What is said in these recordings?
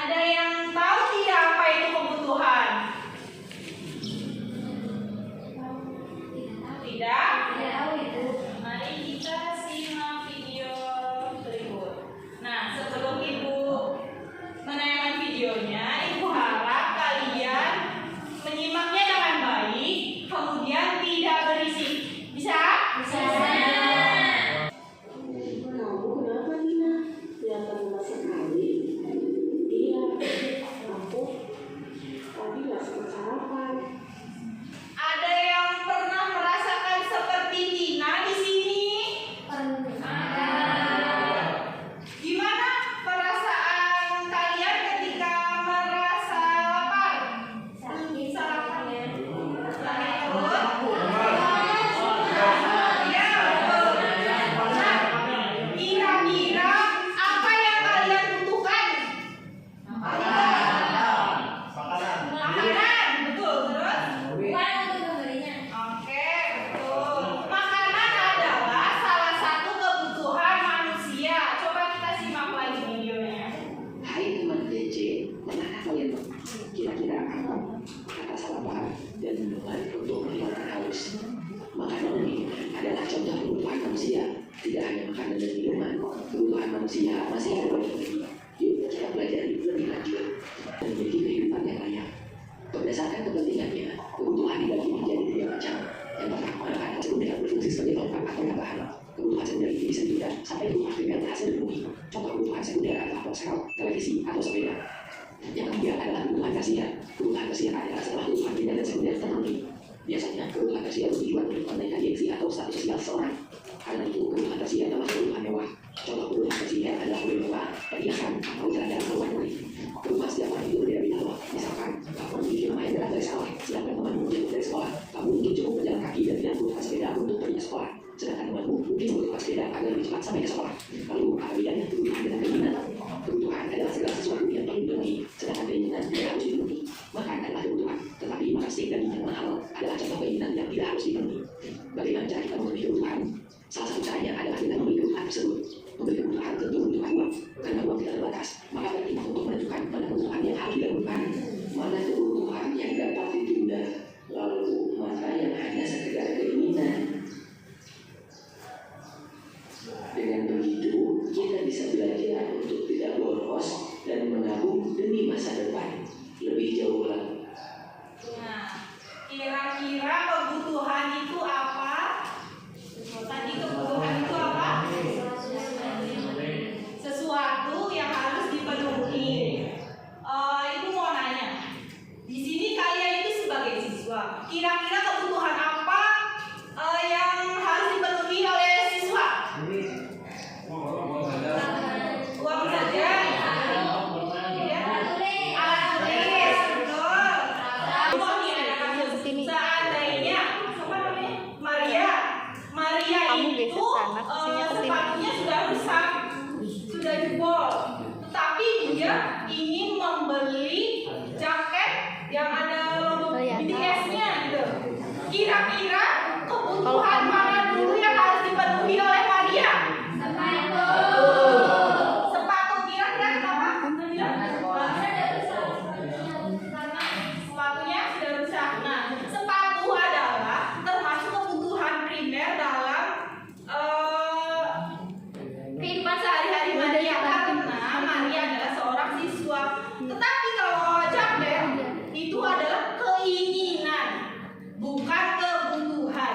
Ada yang tahu tidak apa itu kebutuhan? Tidak? Tidak tahu itu. Mari kita simak video berikut. Nah, sebelum Ibu menayangkan videonya, Ibu harap kalian menyimaknya dengan baik, kemudian tidak berisik. Bisa? Bisa. Kamu kenapa, Nina? Kelihatan lemas sekali. Iya, aku tadi nggak sempat sarapan. Ada yang pernah merasakan seperti Tina di sini? Ada. Gimana perasaan kalian ketika merasa lapar? Sakit. Sarapan. Sakit. Sakit perut? Iya, betul. Nah, kira-kira apa yang kalian butuhkan? Makanan, betul. Terus? Bukan untuk membelinya. Oke, betul. Makanan adalah salah satu kebutuhan manusia. Coba kita simak lagi videonya. Hai teman DC, pernahkah kalian kira-kira apa kata sarapan dan minuman untuk menghilangkan haus? Makanan ini adalah contoh kebutuhan manusia, tidak hanya makanan dan minuman. Kebutuhan manusia masih ada banyak lagi. Yuk kita pelajari lebih lanjut dan memiliki kehidupan yang layak. Berdasarkan kepentingannya, kebutuhan dibagi menjadi 3 macam. Yang pertama, makanan sekunder berfungsi sebagai pelengkap atau tambahan. Kebutuhan sekunder ini bisa ditunda sampai kebutuhan primer berhasil dipenuhi. Contoh kebutuhan sekunder adalah ponsel, televisi, atau sepeda. Yang ketiga adalah kebutuhan tersier. Kebutuhan tersier adalah setelah kebutuhan primer dan sekunder terpenuhi. Biasanya kebutuhan tersier bertujuan untuk menaikkan gengsi atau status sosial seseorang. Karena itu, kebutuhan tersier termasuk kebutuhan mewah. Contoh kebutuhan tersier adalah mobil mewah, perhiasan, atau jalan-jalan ke luar negeri. Kebutuhan setiap orang itu berbeda-beda loh. Misalkan, kamu memiliki rumah yang dekat dari sekolah, sedangkan temanmu jauh dari sekolah. Kamu mungkin cukup berjalan kaki dan tidak membutuhkan sepeda untuk pergi ke sekolah. Sedangkan temanmu mungkin membutuhkan sepeda agar lebih cepat sampai ke sekolah. Lalu, apa bedanya kebutuhan dengan keinginan? Kebutuhan adalah segala sesuatu yang perlu dipenuhi, sedangkan keinginan tidak harus dipenuhi. Makan adalah kebutuhan, tetapi makan steak daging yang mahal adalah contoh keinginan yang tidak harus dipenuhi. Bagaimana cara kita memenuhi kebutuhan? Salah satu caranya adalah dengan membeli kebutuhan tersebut. Membeli kebutuhan tentu membutuhkan uang, karena uang tidak terbatas. Maka penting untuk menentukan mana kebutuhan yang harus dilakukan, mana kebutuhan yang dapat ditunda, lalu mana yang hanya sekedar keinginan. Dengan begitu, kita bisa belajar untuk tidak boros dan menabung demi masa depan lebih jauh lagi. Nah, kira-kira kebutuhan itu apa? Tadi kebutuhan itu apa? Sesuatu yang harus dipenuhi. Ibu mau nanya, di sini kalian itu sebagai siswa, kira-kira kebutuhan apa yang harus dipenuhi oleh siswa? Uang saja? Ya. Alat tulis, betul. Uang ini ada kasus. Seandainya, apa namanya? Maria itu sepatunya sudah rusak, sudah jebol, tetapi dia ingin membeli jaket yang ada logo BTS-nya gitu. Kira-kira kebutuhan mana dulu yang harus dipenuhi oleh Maria? Sepatu. Kira-kira kenapa? Sepatunya sudah rusak. Nah, sepatu adalah termasuk kebutuhan primer dalam kehidupan sehari-hari Maria, karena Maria adalah seorang siswa. Tetapi kalau jaket itu adalah keinginan, bukan kebutuhan.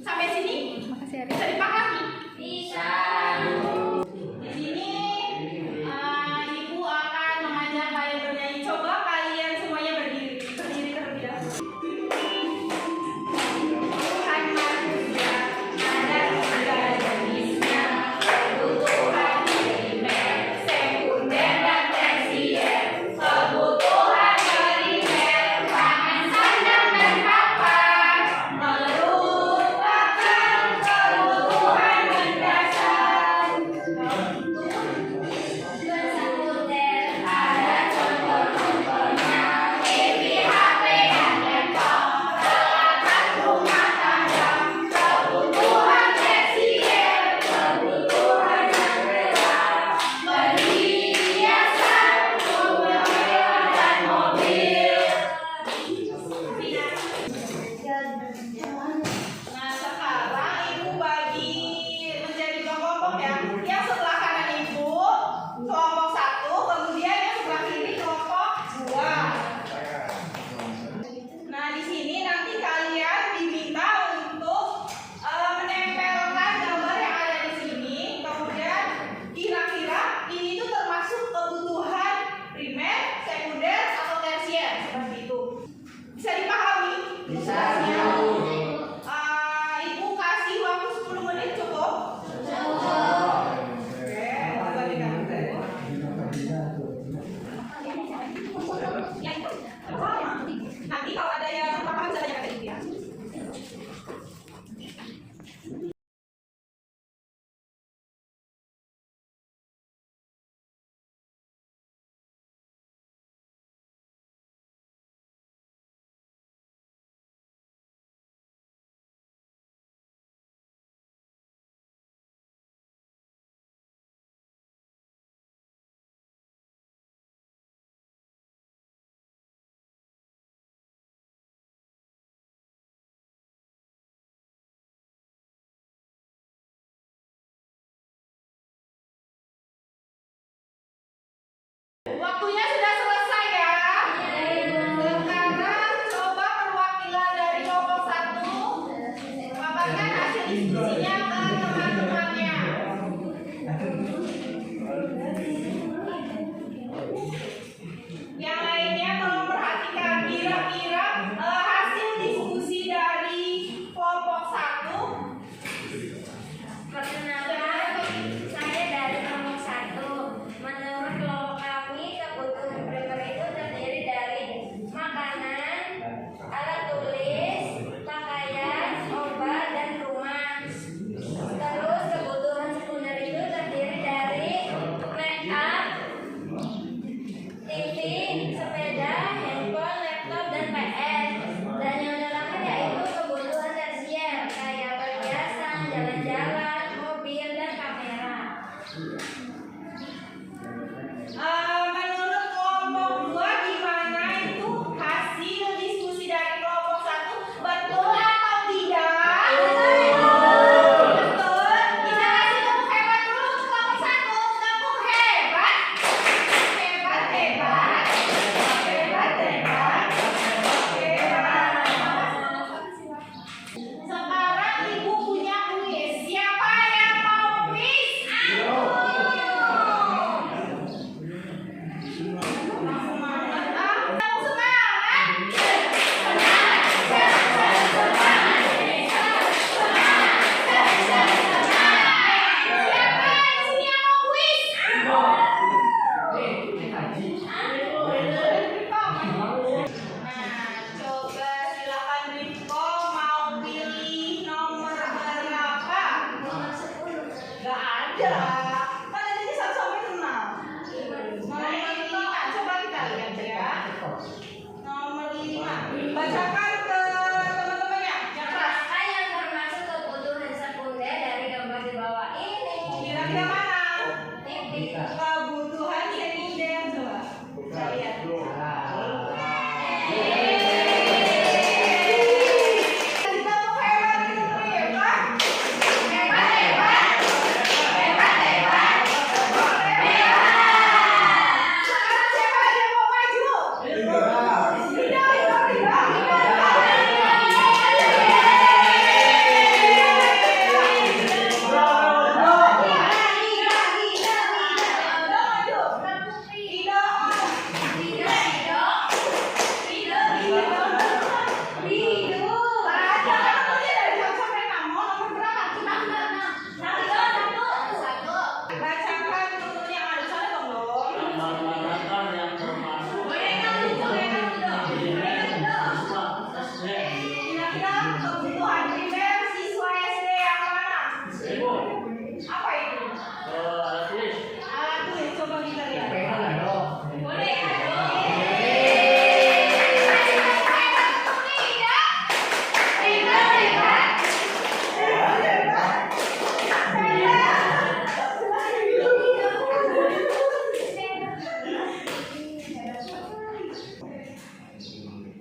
Sampai sini bisa dipahami? Bisa. Di sini Ibu akan mengajarkan Semangat ah, kamu semangat. Siapa di sini yang mau kuis? Nah, coba silakan Rifko mau pilih nomor berapa? Nomor 10. Gak ada. Kan ada di 1 sampai 6. Nomor 5. Coba kita lihat ya. Nomor 5. Bacakan ke teman-temannya yang keras. Apa yang termasuk kebutuhan sekunder dari gambar di bawah ini? Kira-kira mana? Titik. Kebutuhan sekunder coba. Kita lihat. Kita tuh hebat gitu hebat. Sekarang siapa yang mau maju? Bacakan tutur yang ada sana dong dong. Kira-kira kebutuhan primer siswa SD yang mana? Apa itu? Alat tulis, coba kita lihat. Boleh ya?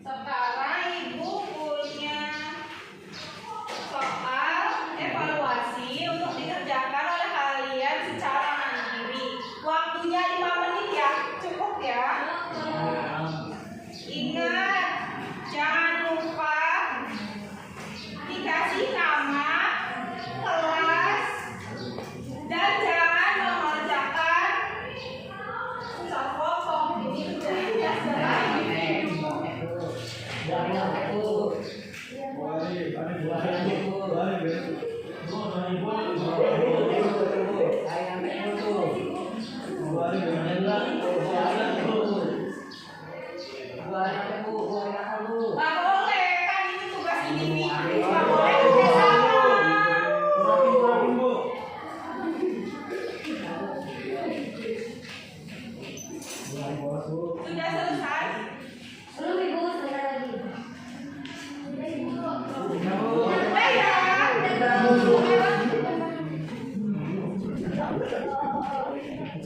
Sekarang Ibu punya soal evaluasi untuk dikerjakan oleh kalian secara mandiri. Waktunya 5 menit ya, cukup ya. Ingat, jangan lupa dikasih nama, kelas, dan jangan mengerjakan soal foto. Ini sudah biasa lagi. Nggak boleh, kan ini tugas individu. Nggak boleh kerjasama. Sudah selesai? Belum Ibu, sebentar lagi. Boleh ya?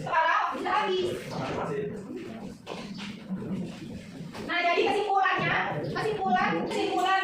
Sekarang sudah habis. Nah, jadi kesimpulannya, kesimpulan